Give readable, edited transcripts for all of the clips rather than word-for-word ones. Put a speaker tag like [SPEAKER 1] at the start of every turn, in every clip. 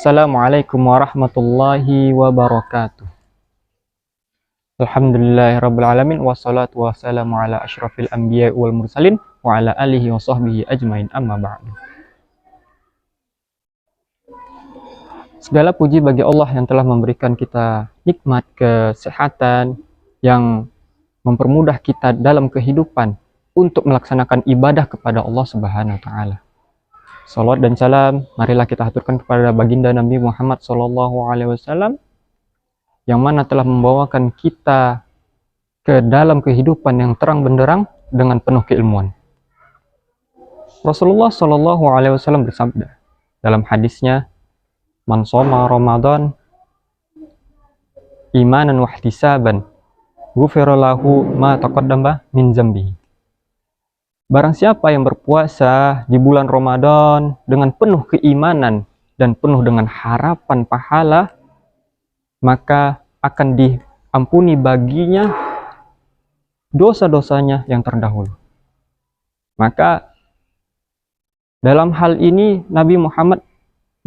[SPEAKER 1] Assalamualaikum warahmatullahi wabarakatuh. Alhamdulillahirabbil alamin wassalatu wassalamu ala asyrafil anbiya'i wal mursalin wa ala alihi wa sahbihi ajmain, amma ba'du. Segala puji bagi Allah yang telah memberikan kita nikmat kesehatan, yang mempermudah kita dalam kehidupan untuk melaksanakan ibadah kepada Allah Subhanahu wa taala. Salawat dan salam marilah kita haturkan kepada baginda Nabi Muhammad SAW, yang mana telah membawakan kita ke dalam kehidupan yang terang benderang dengan penuh keilmuan. Rasulullah SAW bersabda dalam hadisnya, "Man shoma Ramadan imanan wa ihtisaban, ghufira lahu ma taqaddama min dzambihi." Barang siapa yang berpuasa di bulan Ramadan dengan penuh keimanan dan penuh dengan harapan pahala, maka akan diampuni baginya dosa-dosanya yang terdahulu. Maka dalam hal ini Nabi Muhammad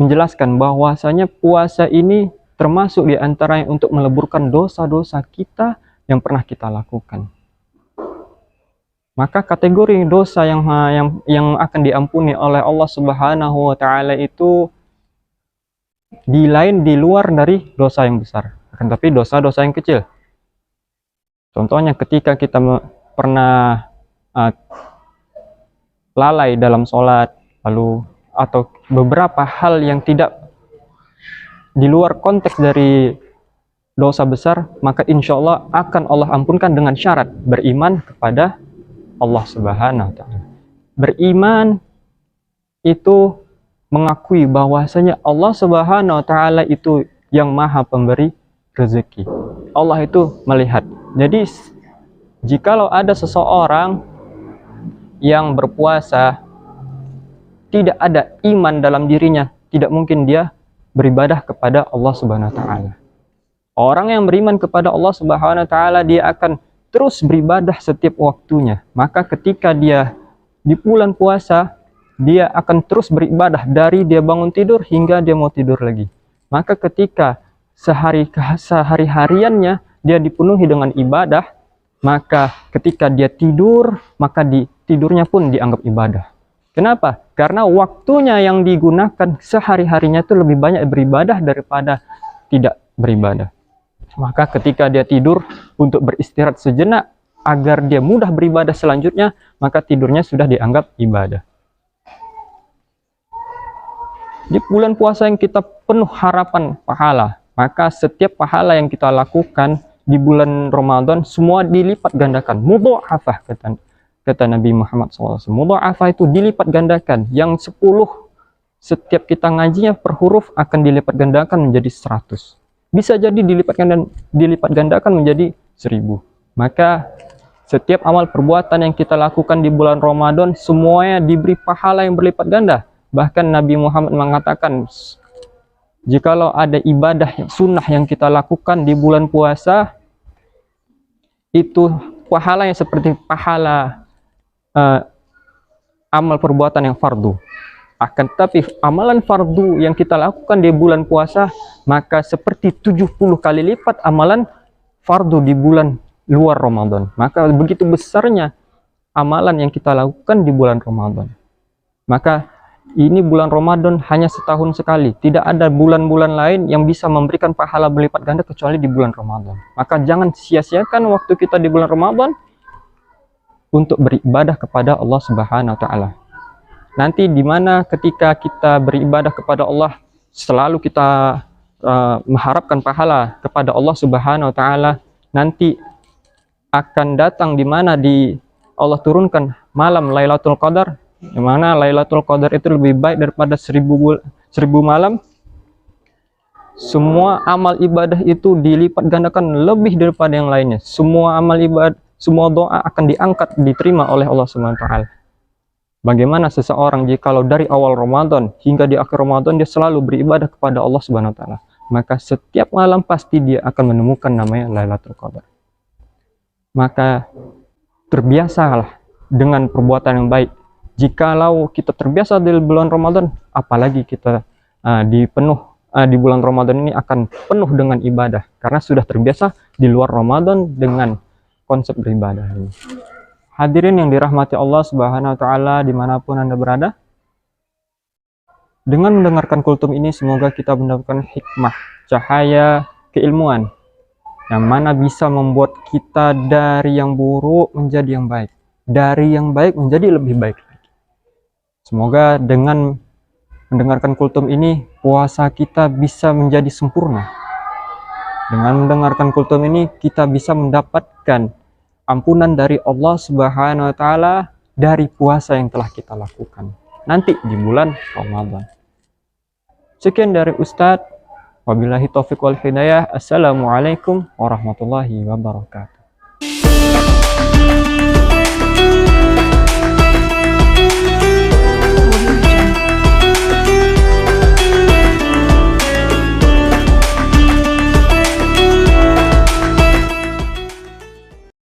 [SPEAKER 1] menjelaskan bahwasanya puasa ini termasuk di antaranya untuk meleburkan dosa-dosa kita yang pernah kita lakukan. Maka kategori dosa yang akan diampuni oleh Allah Subhanahu wa taala itu di luar dari dosa yang besar, akan tapi dosa-dosa yang kecil. Contohnya ketika kita pernah lalai dalam sholat, lalu atau beberapa hal yang tidak di luar konteks dari dosa besar, maka insya Allah akan Allah ampunkan dengan syarat beriman kepada Allah Subhanahu wa taala. Beriman itu mengakui bahwasanya Allah Subhanahu wa taala itu yang Maha Pemberi rezeki. Allah itu melihat. Jadi jikalau ada seseorang yang berpuasa tidak ada iman dalam dirinya, tidak mungkin dia beribadah kepada Allah Subhanahu wa taala. Orang yang beriman kepada Allah Subhanahu wa taala, dia akan terus beribadah setiap waktunya. Maka ketika dia di bulan puasa, dia akan terus beribadah dari dia bangun tidur hingga dia mau tidur lagi. Maka ketika sehari-hariannya dia dipenuhi dengan ibadah, maka ketika dia tidur, maka tidurnya pun dianggap ibadah. Kenapa? Karena waktunya yang digunakan sehari-harinya itu lebih banyak beribadah daripada tidak beribadah. Maka ketika dia tidur untuk beristirahat sejenak agar dia mudah beribadah selanjutnya, maka tidurnya sudah dianggap ibadah. Di bulan puasa yang kita penuh harapan pahala, maka setiap pahala yang kita lakukan di bulan Ramadan semua dilipat gandakan. Mudha'afah kata Nabi Muhammad SAW. Mudha'afah itu dilipat gandakan. Yang 10 setiap kita ngajinya per huruf akan dilipat gandakan menjadi 100. Bisa jadi dilipat gandakan menjadi 1000. Maka setiap amal perbuatan yang kita lakukan di bulan Ramadan semuanya diberi pahala yang berlipat ganda. Bahkan Nabi Muhammad mengatakan, jikalau ada ibadah sunnah yang kita lakukan di bulan puasa, itu pahala yang seperti pahala amal perbuatan yang fardu. Akan tetapi amalan fardu yang kita lakukan di bulan puasa, maka seperti 70 kali lipat amalan fardu di bulan luar Ramadan. Maka begitu besarnya amalan yang kita lakukan di bulan Ramadan. Maka ini bulan Ramadan hanya setahun sekali. Tidak ada bulan-bulan lain yang bisa memberikan pahala berlipat ganda kecuali di bulan Ramadan. Maka jangan sia-siakan waktu kita di bulan Ramadan untuk beribadah kepada Allah Subhanahu wa taala. Nanti di mana ketika kita beribadah kepada Allah, selalu kita mengharapkan pahala kepada Allah Subhanahu wa taala, nanti akan datang di mana Allah turunkan malam Lailatul Qadar, di mana Lailatul Qadar itu lebih baik daripada 1000 malam. Semua amal ibadah itu dilipat gandakan lebih daripada yang lainnya. Semua amal ibadah, semua doa akan diangkat, diterima oleh Allah Subhanahu wa taala. Bagaimana seseorang jikalau dari awal Ramadan hingga di akhir Ramadan dia selalu beribadah kepada Allah Subhanahu wa taala, maka setiap malam pasti dia akan menemukan namanya Lailatul Qadar. Maka terbiasalah dengan perbuatan yang baik. Jikalau kita terbiasa di bulan Ramadan, apalagi kita di bulan Ramadan ini akan penuh dengan ibadah karena sudah terbiasa di luar Ramadan dengan konsep beribadah ini. Hadirin yang dirahmati Allah Subhanahu wa taala dimanapun Anda berada, dengan mendengarkan kultum ini semoga kita mendapatkan hikmah, cahaya keilmuan yang mana bisa membuat kita dari yang buruk menjadi yang baik, dari yang baik menjadi lebih baik lagi. Semoga dengan mendengarkan kultum ini puasa kita bisa menjadi sempurna. Dengan mendengarkan kultum ini kita bisa mendapatkan ampunan dari Allah Subhanahu wa taala dari puasa yang telah kita lakukan nanti di bulan Ramadan. Sekian dari Ustadz. Wabillahi taufiq wal hidayah. Assalamualaikum warahmatullahi wabarakatuh.